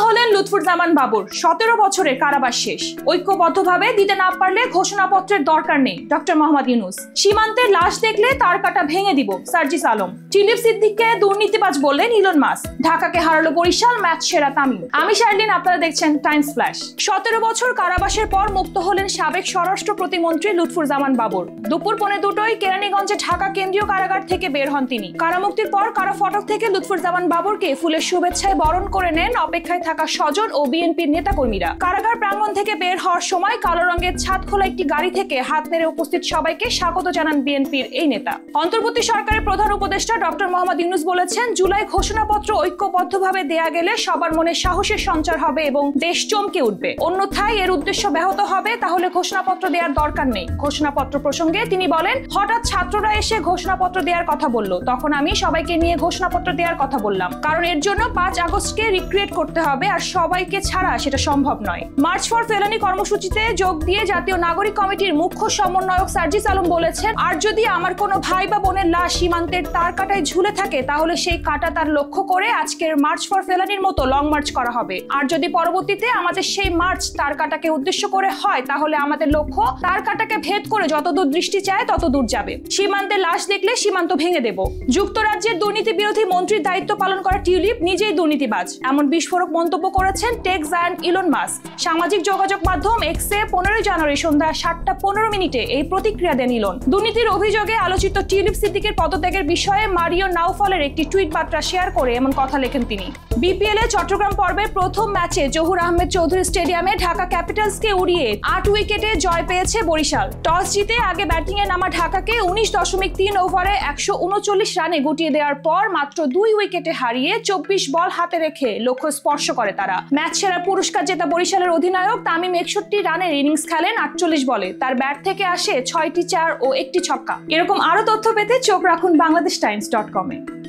হলেন লুৎফুজ্জামান বাবর। 17 বছরের কারাবাস শেষ। ঐক্যবদ্ধভাবে দিতে না পারলে ঘোষণাপত্রের দরকার নেই ডক্টর মোহাম্মদ ইউনূস। সীমান্তের লাশ দেখলে তার কাটা ভেঙে দিব সার্জিস আলম। টিউলিপ সিদ্দিককে দুর্নীতিবাজ বললেন ইলন মাস্ক। ঢাকাকে হারালো বরিশাল, ম্যাচ সেরা তামিম। আমি শারলিন, আপনারা দেখছেন টাইমস ফ্ল্যাশ। 17 বছর কারাবাসের পর মুক্ত হলেন সাবেক স্বরাষ্ট্র প্রতিমন্ত্রী লুৎফুজ্জামান বাবর। দুপুর 1:15টায় কেরানীগঞ্জে ঢাকা কেন্দ্রীয় কারাগার থেকে বের হন তিনি। কারামুক্তির পর কারা ফটক থেকে লুৎফুজ্জামান বাবরকে ফুলের শুভেচ্ছায় বরণ করে নেন অপেক্ষায় থাকা স্বজন ও বিএনপির নেতাকর্মীরা। কারাগার প্রাঙ্গণ থেকে বের হওয়ার সময় কালো রঙের ছাদ খোলা একটি গাড়ি থেকে হাত নেড়ে উপস্থিত সবাইকে স্বাগত জানান বিএনপির এই নেতা। অন্তর্বর্তী সরকারের প্রধান উপদেষ্টা ডক্টর মোহাম্মদ ইউনূস বলেছেন, জুলাই ঘোষণাপত্র ঐক্যবদ্ধভাবে দেয়া গেলে সবার মনে সাহসের সঞ্চার হবে এবং দেশ চমকে উঠবে। অন্যথায় এর উদ্দেশ্য ব্যাহত হবে, তাহলে ঘোষণাপত্র দেওয়ার দরকার নেই। ঘোষণাপত্র প্রসঙ্গে তিনি বলেন, হঠাৎ ছাত্ররা এসে ঘোষণাপত্র দেওয়ার কথা বলল, তখন আমি সবাইকে নিয়ে ঘোষণাপত্র দেওয়ার কথা বললাম, কারণ এর জন্য 5 আগস্টকে রিক্রিয়েট করতে হবে, আর সবাইকে ছাড়া সেটা সম্ভব নয়। মার্চ ফর ফেলানি কর্মসূচিতে যোগ দিয়ে জাতীয় নাগরিক কমিটির মুখ্য সমন্বয়ক সার্জিস আলম বলেছেন, আর যদি আমার কোনো ভাই বা বোনের লাশ সীমান্তের তার কাটায় ঝুলে থাকে, তাহলে সেই কাটা তার লক্ষ্য করে আজকের মার্চ ফর ফেলানির মতো লং মার্চ করা হবে। আর যদি পরবর্তীতে আমাদের সেই মার্চ তার কাটাকে উদ্দেশ্য করে হয়, তাহলে আমাদের লক্ষ্য তার কাটাকে ভেদ করে যতদূর দৃষ্টি চায় ততদূর যাবে। সীমান্তে লাশ দেখলে সীমান্ত ভেঙে দেব। যুক্তরাজ্যের দুর্নীতি বিরোধী মন্ত্রীর দায়িত্ব পালন করা টিউলিপ নিজেই দুর্নীতিবাজ, এমন বিস্ফোরক মন্তব্য করেছেন টেক জায়ান্ট ইলন মাস্ক। সামাজিক যোগাযোগ মাধ্যম এক্সে 15 জানুয়ারি সন্ধ্যা 7:15 এই প্রতিক্রিয়া দেন ইলন। দুর্নীতির অভিযোগে আলোচিত টিউলিপ সিদ্দিকের পদত্যাগের বিষয়ে মারিও নাউফলের একটি টুইট বার্তা শেয়ার করে এমন কথা লেখেন তিনি। বিপিএল এ চট্টগ্রাম পর্বের প্রথম ম্যাচে জহুর আহমেদ চৌধুরী স্টেডিয়ামে ঢাকা ক্যাপিটালসকে উড়িয়ে 8 উইকেটে জয় পেয়েছে বরিশাল। টস জিতে আগে ব্যাটিং এ নামা ঢাকাকে 19.3 ওভারে 139 রানে গুটিয়ে দেওয়ার পর মাত্র 2 উইকেটে হারিয়ে 24 বল হাতে রেখে লক্ষ্য স্পর্শ করে তারা। ম্যাচ সেরা পুরস্কার জেতা বরিশালের অধিনায়ক তামিম 61 রানের ইনিংস খেলেন 48 বলে। তার ব্যাট থেকে আসে 6টি 4 ও 1টি ছক্কা। এরকম আরো তথ্য পেতে চোখ রাখুন BangladeshTimes.com-এ।